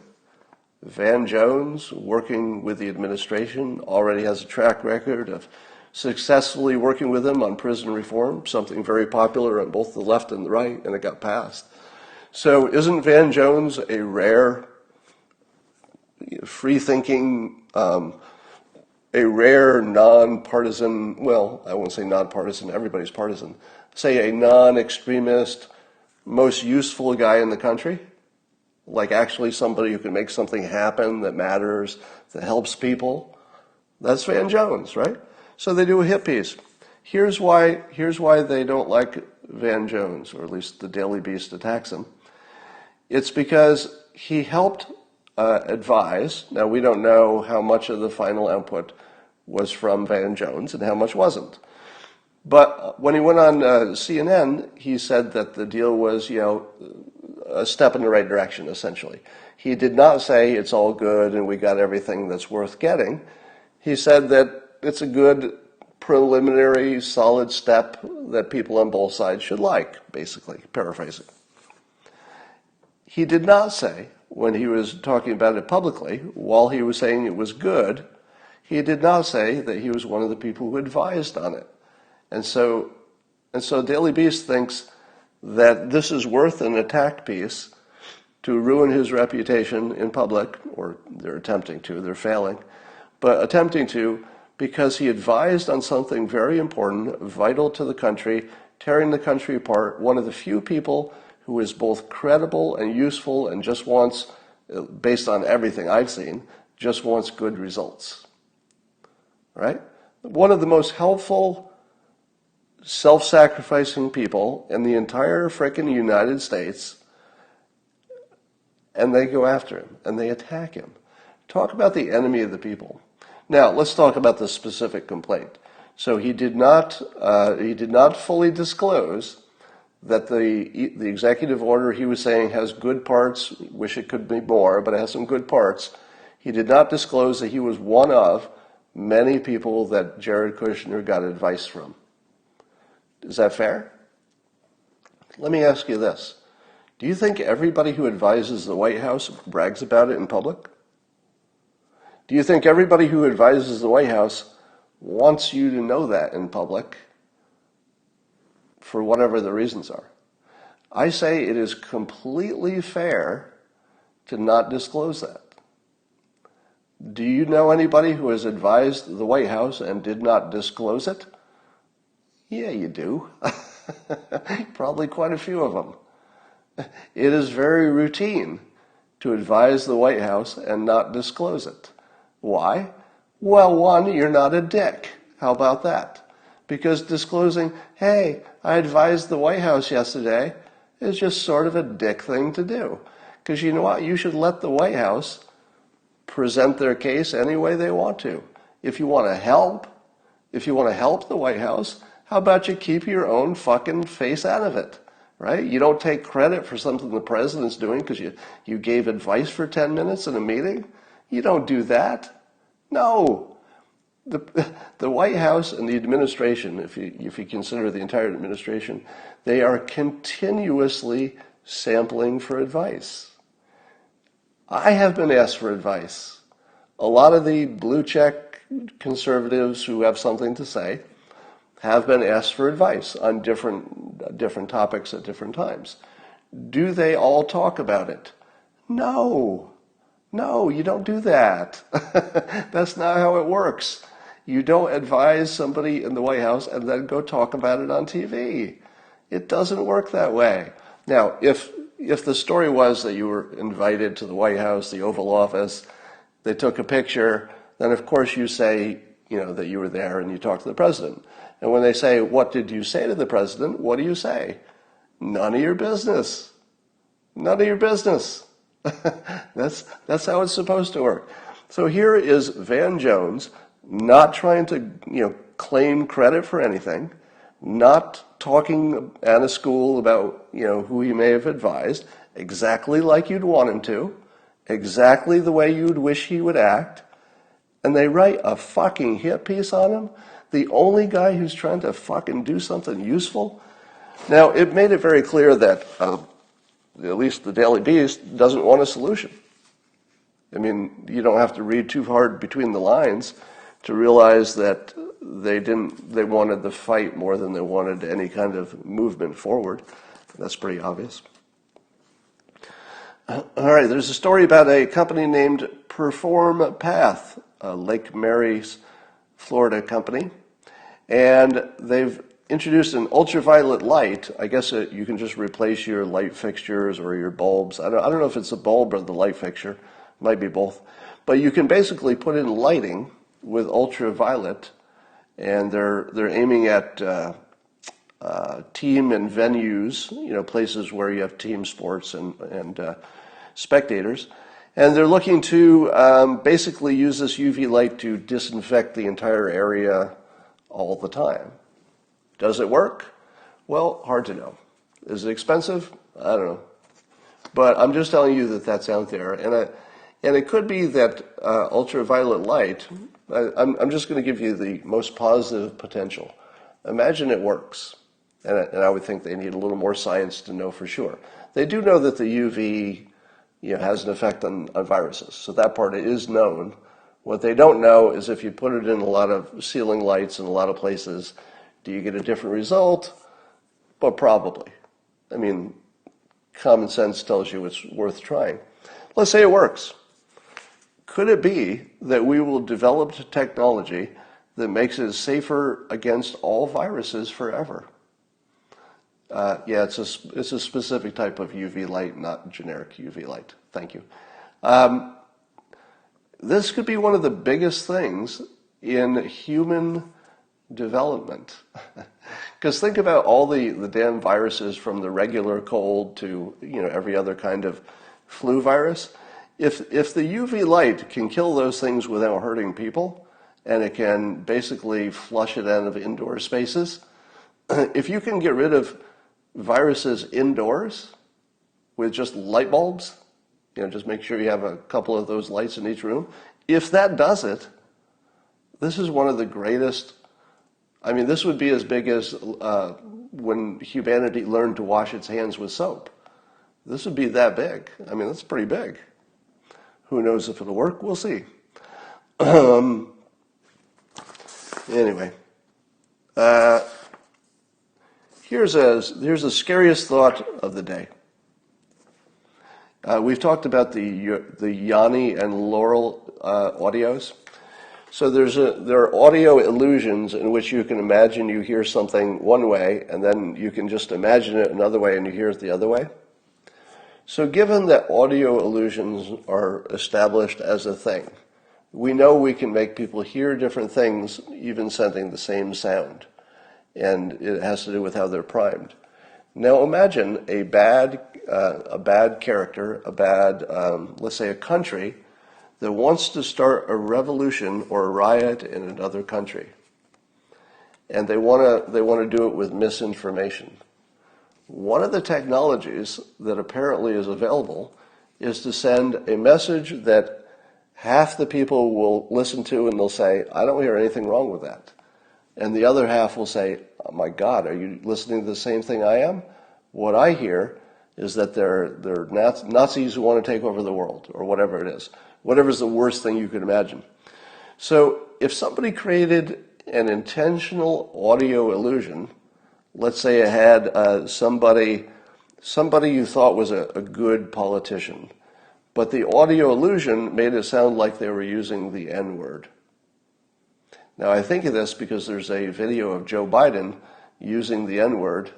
Speaker 1: Van Jones, working with the administration, already has a track record of successfully working with him on prison reform, something very popular on both the left and the right, and it got passed. So isn't Van Jones a rare, free-thinking, a rare non-partisan, well, I won't say non-partisan, everybody's partisan, say a non-extremist, most useful guy in the country? Like actually somebody who can make something happen that matters, that helps people? That's Van Jones, right? So they do a hit piece. Here's why they don't like Van Jones, or at least the Daily Beast attacks him. It's because he helped advise. Now, we don't know how much of the final output was from Van Jones and how much wasn't. But when he went on CNN, he said that the deal was, a step in the right direction, essentially. He did not say it's all good and we got everything that's worth getting. He said that it's a good preliminary, solid step that people on both sides should like, basically, paraphrasing. He did not say, when he was talking about it publicly, while he was saying it was good, he did not say that he was one of the people who advised on it. And so Daily Beast thinks that this is worth an attack piece to ruin his reputation in public, or they're attempting to, they're failing, but attempting to, because he advised on something very important, vital to the country, tearing the country apart, one of the few people who is both credible and useful and just wants, based on everything I've seen, just wants good results. Right? One of the most helpful, self-sacrificing people in the entire frickin' United States, and they go after him, and they attack him. Talk about the enemy of the people. Now, let's talk about the specific complaint. So he did not fully disclose that the executive order he was saying has good parts, wish it could be more, but it has some good parts. He did not disclose that he was one of many people that Jared Kushner got advice from. Is that fair? Let me ask you this. Do you think everybody who advises the White House brags about it in public? Do you think everybody who advises the White House wants you to know that in public for whatever the reasons are? I say it is completely fair to not disclose that. Do you know anybody who has advised the White House and did not disclose it? Yeah, you do. Probably quite a few of them. It is very routine to advise the White House and not disclose it. Why? Well, one, you're not a dick. How about that? Because disclosing, hey, I advised the White House yesterday, is just sort of a dick thing to do. Because you know what? You should let the White House present their case any way they want to. If you want to help the White House, how about you keep your own fucking face out of it, right? You don't take credit for something the president's doing because you gave advice for 10 minutes in a meeting. You don't do that. No. The White House and the administration, if you consider the entire administration, they are continuously sampling for advice. I have been asked for advice. A lot of the blue check conservatives who have something to say have been asked for advice on different topics at different times. Do they all talk about it? No. No, you don't do that. That's not how it works. You don't advise somebody in the White House and then go talk about it on TV. It doesn't work that way. Now, if the story was that you were invited to the White House, the Oval Office, they took a picture, then of course you say, that you were there and you talk to the president. And when they say, what did you say to the president? What do you say? None of your business. None of your business. That's how it's supposed to work. So here is Van Jones not trying to, claim credit for anything, not talking at a school about, who he may have advised, exactly like you'd want him to, exactly the way you'd wish he would act, and they write a fucking hit piece on him, the only guy who's trying to fucking do something useful. Now, it made it very clear that at least the Daily Beast doesn't want a solution. I mean, you don't have to read too hard between the lines to realize that they wanted the fight more than they wanted any kind of movement forward. That's pretty obvious. All right, there's a story about a company named Perform Path, a Lake Mary's, Florida company, and they've introduced an ultraviolet light. I guess you can just replace your light fixtures or your bulbs. I don't know if it's a bulb or the light fixture. It might be both. But you can basically put in lighting with ultraviolet, and they're aiming at team and venues, places where you have team sports and spectators. And they're looking to basically use this UV light to disinfect the entire area all the time. Does it work? Well, hard to know. Is it expensive? I don't know. But I'm just telling you that that's out there. And it could be that ultraviolet light, I'm just going to give you the most positive potential. Imagine it works. And I would think they need a little more science to know for sure. They do know that the UV has an effect on viruses. So that part is known. What they don't know is if you put it in a lot of ceiling lights in a lot of places, do you get a different result? But probably. I mean, common sense tells you it's worth trying. Let's say it works. Could it be that we will develop technology that makes it safer against all viruses forever? Yeah, it's a specific type of UV light, not generic UV light. Thank you. This could be one of the biggest things in human development. Because think about all the damn viruses, from the regular cold to every other kind of flu virus. If the UV light can kill those things without hurting people, and it can basically flush it out of indoor spaces, if you can get rid of viruses indoors with just light bulbs, just make sure you have a couple of those lights in each room. If that does it, this is one of the greatest. I mean, this would be as big as when humanity learned to wash its hands with soap. This would be that big. I mean, that's pretty big. Who knows if it'll work? We'll see. Anyway, here's the scariest thought of the day. We've talked about the Yanni and Laurel audios. So there are audio illusions in which you can imagine you hear something one way, and then you can just imagine it another way and you hear it the other way. So given that audio illusions are established as a thing, we know we can make people hear different things even sending the same sound. And it has to do with how they're primed. Now imagine a bad character, let's say a country, that wants to start a revolution or a riot in another country. And they want to do it with misinformation. One of the technologies that apparently is available is to send a message that half the people will listen to and they'll say, I don't hear anything wrong with that. And the other half will say, oh my God, are you listening to the same thing I am? What I hear is that they're Nazis who want to take over the world, or whatever it is. Whatever's the worst thing you could imagine. So if somebody created an intentional audio illusion, let's say it had somebody you thought was a good politician, but the audio illusion made it sound like they were using the N-word. Now I think of this because there's a video of Joe Biden using the N-word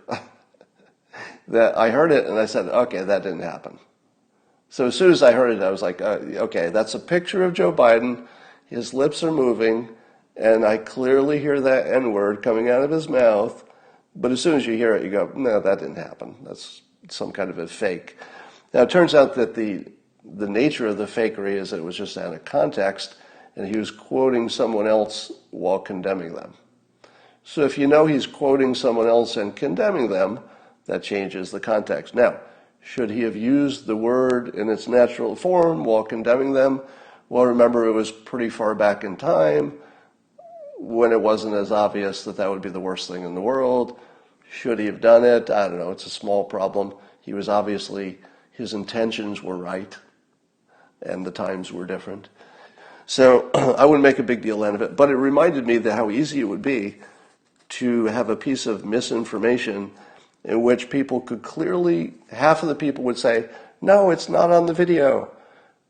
Speaker 1: that I heard it and I said, okay, that didn't happen. So as soon as I heard it, I was like, okay, that's a picture of Joe Biden. His lips are moving, and I clearly hear that N-word coming out of his mouth. But as soon as you hear it, you go, no, that didn't happen. That's some kind of a fake. Now, it turns out that the nature of the fakery is that it was just out of context, and he was quoting someone else while condemning them. So if you know he's quoting someone else and condemning them, that changes the context. Now, should he have used the word in its natural form while condemning them? Well, remember, it was pretty far back in time when it wasn't as obvious that that would be the worst thing in the world. Should he have done it? I don't know. It's a small problem. He was obviously, his intentions were right, and the times were different. So I wouldn't make a big deal out of it. But it reminded me that how easy it would be to have a piece of misinformation in which people could clearly, half of the people would say, no, it's not on the video.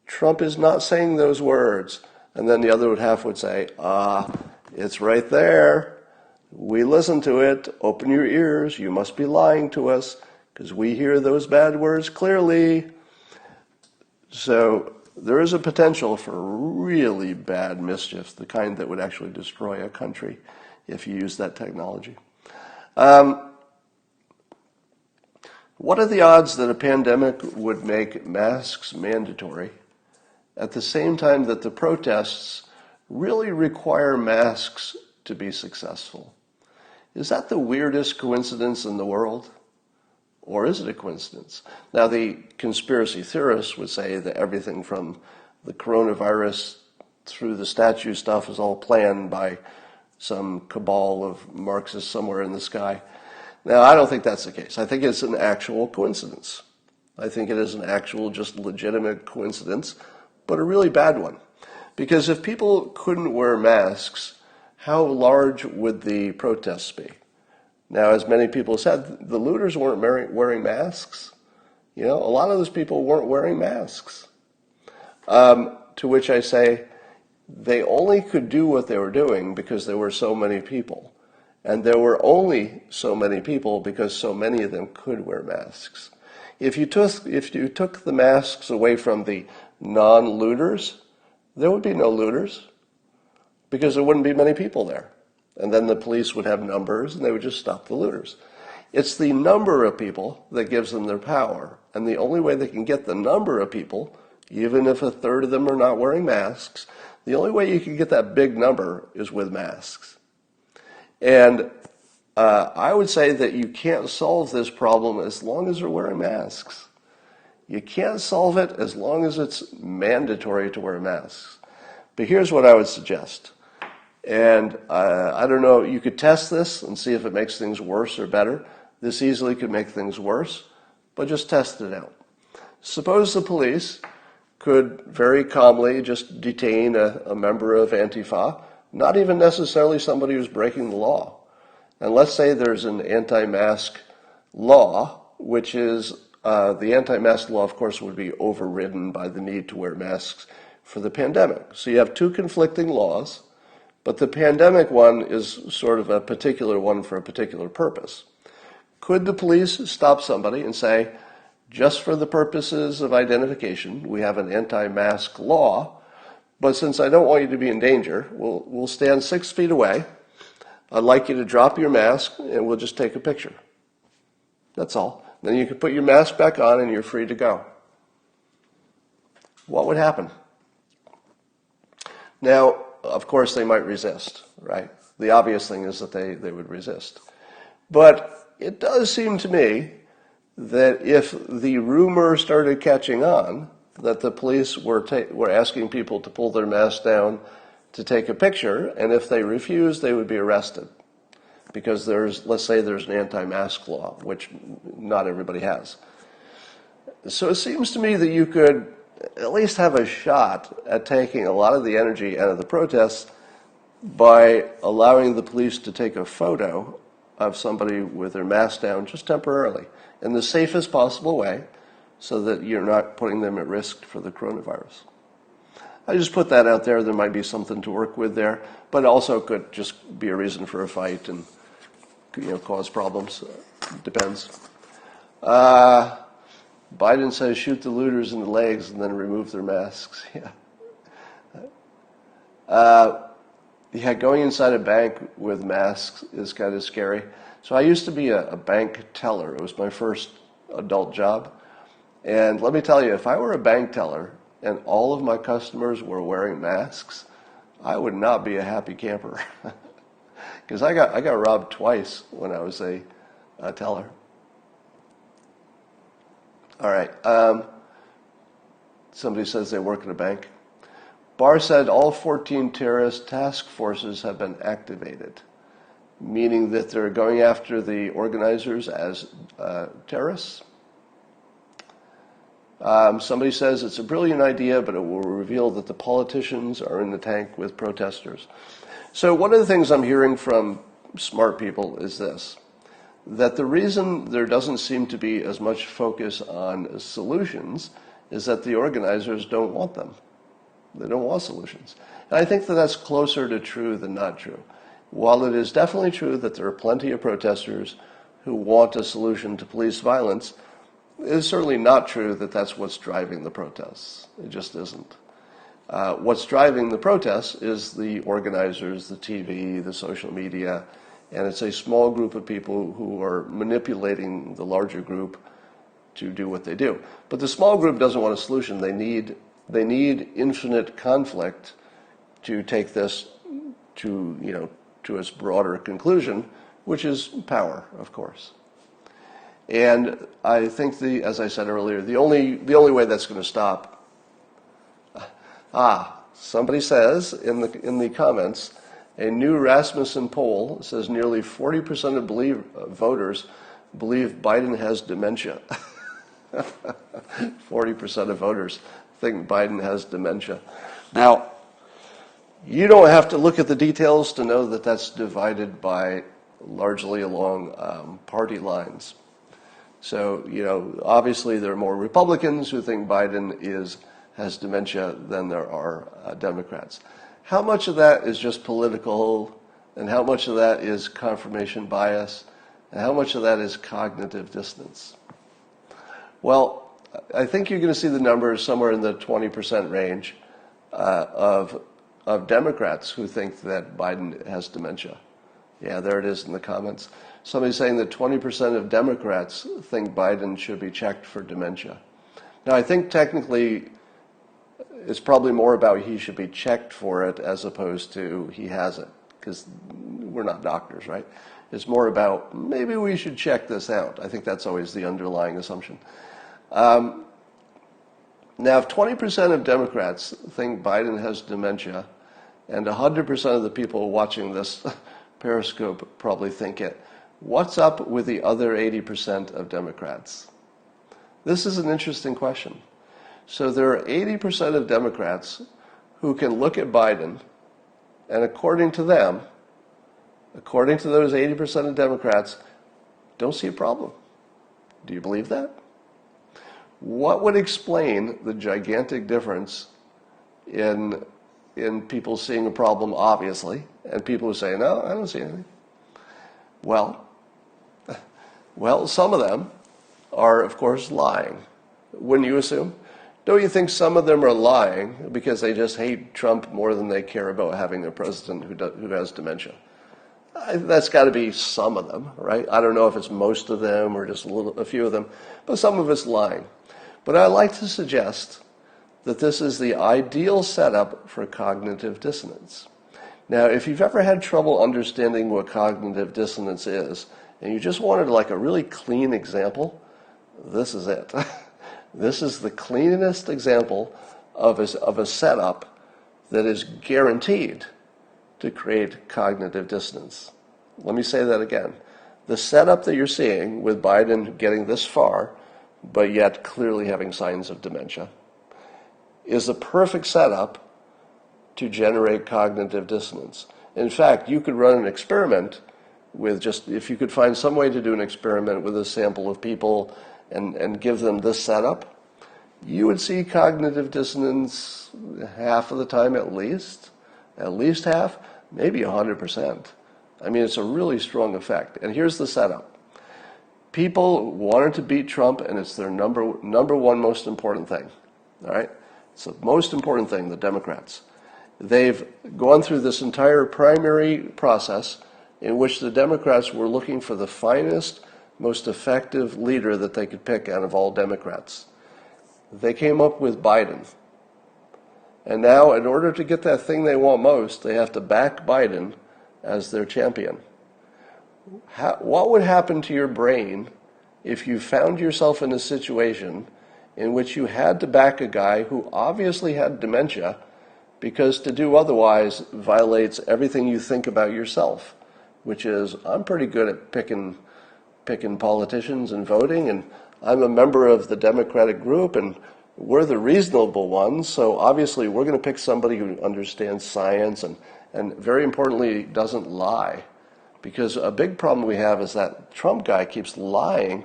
Speaker 1: Trump is not saying those words. And then the other half would say, it's right there. We listen to it. Open your ears. You must be lying to us because we hear those bad words clearly. So there is a potential for really bad mischief, the kind that would actually destroy a country if you use that technology. What are the odds that a pandemic would make masks mandatory at the same time that the protests really require masks to be successful? Is that the weirdest coincidence in the world? Or is it a coincidence? Now, the conspiracy theorists would say that everything from the coronavirus through the statue stuff is all planned by some cabal of Marxists somewhere in the sky. Now, I don't think that's the case. I think it's an actual coincidence. I think it is an actual, just legitimate coincidence, but a really bad one. Because if people couldn't wear masks, how large would the protests be? Now, as many people said, the looters weren't wearing masks. You know, a lot of those people weren't wearing masks. To which I say, they only could do what they were doing because there were so many people. And there were only so many people because so many of them could wear masks. If you took the masks away from the non-looters, there would be no looters because there wouldn't be many people there. And then the police would have numbers and they would just stop the looters. It's the number of people that gives them their power. And the only way they can get the number of people, even if a third of them are not wearing masks, the only way you can get that big number is with masks. And I would say that you can't solve this problem as long as they're wearing masks. You can't solve it as long as it's mandatory to wear masks. But here's what I would suggest. And I don't know, you could test this and see if it makes things worse or better. This easily could make things worse, but just test it out. Suppose the police could very calmly just detain a member of Antifa, not even necessarily somebody who's breaking the law. And let's say there's an anti-mask law, which is, the anti-mask law, of course, would be overridden by the need to wear masks for the pandemic. So you have two conflicting laws, but the pandemic one is sort of a particular one for a particular purpose. Could the police stop somebody and say, just for the purposes of identification, we have an anti-mask law, but since I don't want you to be in danger, we'll stand 6 feet away. I'd like you to drop your mask and we'll just take a picture. That's all. Then you can put your mask back on and you're free to go. What would happen? Now, of course, they might resist, right? The obvious thing is that they would resist. But it does seem to me that if the rumor started catching on that the police were asking people to pull their masks down to take a picture, and if they refused, they would be arrested. Because let's say there's an anti-mask law, which not everybody has. So it seems to me that you could at least have a shot at taking a lot of the energy out of the protests by allowing the police to take a photo of somebody with their mask down just temporarily in the safest possible way so that you're not putting them at risk for the coronavirus. I just put that out there. There might be something to work with there, but also could just be a reason for a fight and cause problems. Depends. Biden says shoot the looters in the legs and then remove their masks. Yeah, going inside a bank with masks is kind of scary. So I used to be a bank teller. It was my first adult job. And let me tell you, if I were a bank teller and all of my customers were wearing masks, I would not be a happy camper. Because I got robbed twice when I was a teller. All right. Somebody says they work at a bank. Barr said all 14 terrorist task forces have been activated, meaning that they're going after the organizers as terrorists. Somebody says it's a brilliant idea, but it will reveal that the politicians are in the tank with protesters. So one of the things I'm hearing from smart people is this, that the reason there doesn't seem to be as much focus on solutions is that the organizers don't want them. They don't want solutions. And I think that that's closer to true than not true. While it is definitely true that there are plenty of protesters who want a solution to police violence, It is certainly not true that that's what's driving the protests. It just isn't. What's driving the protests is the organizers, the TV, the social media, and it's a small group of people who are manipulating the larger group to do what they do. But the small group doesn't want a solution. They need infinite conflict to take this to its broader conclusion, which is power, of course. And I think as I said earlier, the only way that's going to stop. Somebody says in the comments, a new Rasmussen poll says nearly 40% of voters believe Biden has dementia. 40% of voters think Biden has dementia. Now, you don't have to look at the details to know that that's divided by largely along party lines. So, obviously there are more Republicans who think Biden has dementia than there are Democrats. How much of that is just political, and how much of that is confirmation bias, and how much of that is cognitive dissonance? Well, I think you're going to see the numbers somewhere in the 20% range of Democrats who think that Biden has dementia. Yeah, there it is in the comments. Somebody's saying that 20% of Democrats think Biden should be checked for dementia. Now, I think technically it's probably more about he should be checked for it as opposed to he has it, because we're not doctors, right? It's more about maybe we should check this out. I think that's always the underlying assumption. Now, if 20% of Democrats think Biden has dementia, and 100% of the people watching this Periscope probably think it, what's up with the other 80% of Democrats? This is an interesting question. So there are 80% of Democrats who can look at Biden, and according to them, according to those 80% of Democrats, don't see a problem. Do you believe that? What would explain the gigantic difference in people seeing a problem, obviously, and people who say, no, I don't see anything? Well, some of them are, of course, lying. Wouldn't you assume? Don't you think some of them are lying because they just hate Trump more than they care about having a president who has dementia? That's got to be some of them, right? I don't know if it's most of them or just a few of them, but some of it's lying. But I like to suggest that this is the ideal setup for cognitive dissonance. Now, if you've ever had trouble understanding what cognitive dissonance is, and you just wanted like a really clean example, this is it. This is the cleanest example of a setup that is guaranteed to create cognitive dissonance. Let me say that again. The setup that you're seeing with Biden getting this far, but yet clearly having signs of dementia, is a perfect setup to generate cognitive dissonance. In fact, you could run an experiment with if you could find some way to do an experiment with a sample of people and give them this setup, you would see cognitive dissonance half of the time at least half, maybe 100%. I mean, it's a really strong effect. And here's the setup. People wanted to beat Trump, and it's their number one most important thing. All right? It's the most important thing, the Democrats. They've gone through this entire primary process in which the Democrats were looking for the finest, most effective leader that they could pick out of all Democrats. They came up with Biden. And now, in order to get that thing they want most, they have to back Biden as their champion. What would happen to your brain if you found yourself in a situation in which you had to back a guy who obviously had dementia, because to do otherwise violates everything you think about yourself, which is, I'm pretty good at picking politicians and voting, and I'm a member of the Democratic group, and we're the reasonable ones, so obviously we're going to pick somebody who understands science and very importantly, doesn't lie. Because a big problem we have is that Trump guy keeps lying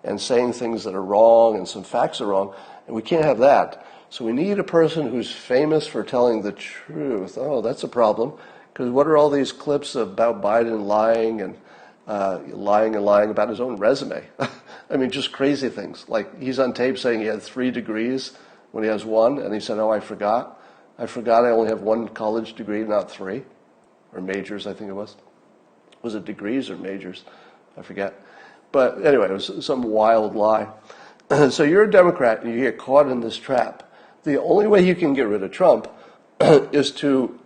Speaker 1: and saying things that are wrong and some facts are wrong, and we can't have that. So we need a person who's famous for telling the truth. Oh, that's a problem, because what are all these clips about Biden lying and lying about his own resume? I mean, just crazy things. Like he's on tape saying he had 3 degrees when he has 1, and he said, "Oh, I forgot. I forgot I only have 1 college degree, not 3, or majors, I think it was. Was it degrees or majors? I forget. But anyway, it was some wild lie. So you're a Democrat and you get caught in this trap. The only way you can get rid of Trump is to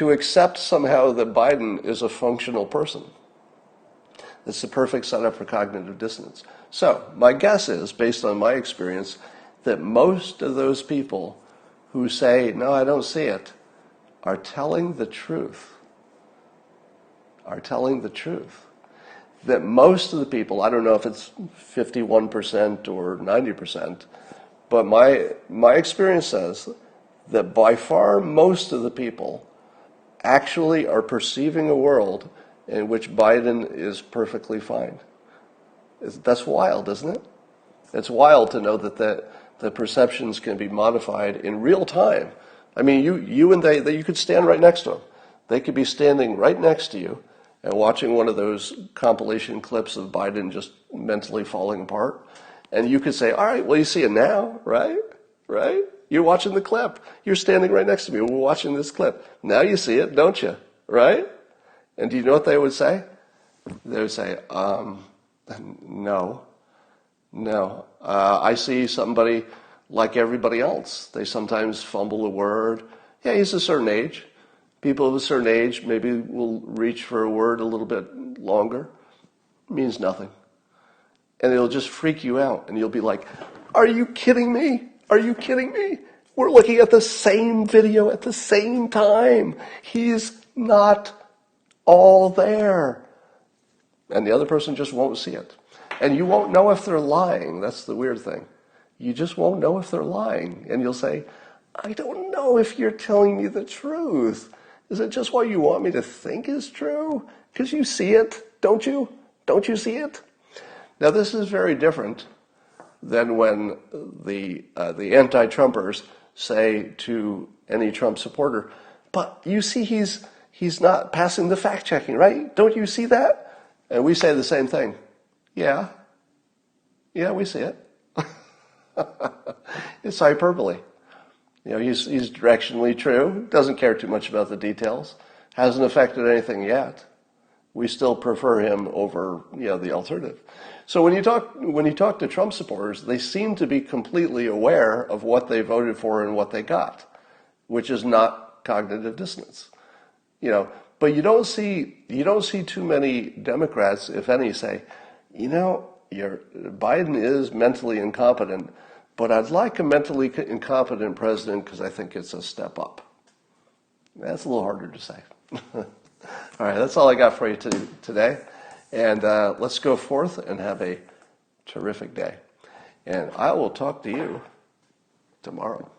Speaker 1: accept somehow that Biden is a functional person. It's the perfect setup for cognitive dissonance. So my guess is, based on my experience, that most of those people who say, "No, I don't see it," are telling the truth. Are telling the truth. That most of the people, I don't know if it's 51% or 90%, but my experience says that by far most of the people actually are perceiving a world in which Biden is perfectly fine. That's wild, isn't it? It's wild to know that the perceptions can be modified in real time. I mean, you and they you could stand right next to them. They could be standing right next to you and watching one of those compilation clips of Biden just mentally falling apart. And you could say, "All right, well, you see it now, right? Right? You're watching the clip. You're standing right next to me. We're watching this clip. Now you see it, don't you? Right?" And do you know what they would say? They would say, no. I see somebody like everybody else. They sometimes fumble a word. Yeah, he's a certain age. People of a certain age maybe will reach for a word a little bit longer. It means nothing. And it'll just freak you out. And you'll be like, "Are you kidding me? Are you kidding me? We're looking at the same video at the same time. He's not all there." And the other person just won't see it. And you won't know if they're lying. That's the weird thing. You just won't know if they're lying. And you'll say, "I don't know if you're telling me the truth. Is it just what you want me to think is true? Because you see it, don't you? Don't you see it?" Now, this is very different than when the anti-Trumpers say to any Trump supporter, "But you see he's not passing the fact-checking, right? Don't you see that?" And we say the same thing. Yeah, we see it. It's hyperbole. You know, he's directionally true, doesn't care too much about the details, hasn't affected anything yet. We still prefer him over, the alternative. So when you talk to Trump supporters, they seem to be completely aware of what they voted for and what they got, which is not cognitive dissonance. But you don't see too many Democrats, if any, say, Biden is mentally incompetent, but I'd like a mentally incompetent president because I think it's a step up. That's a little harder to say. All right, that's all I got for you today. And let's go forth and have a terrific day. And I will talk to you tomorrow.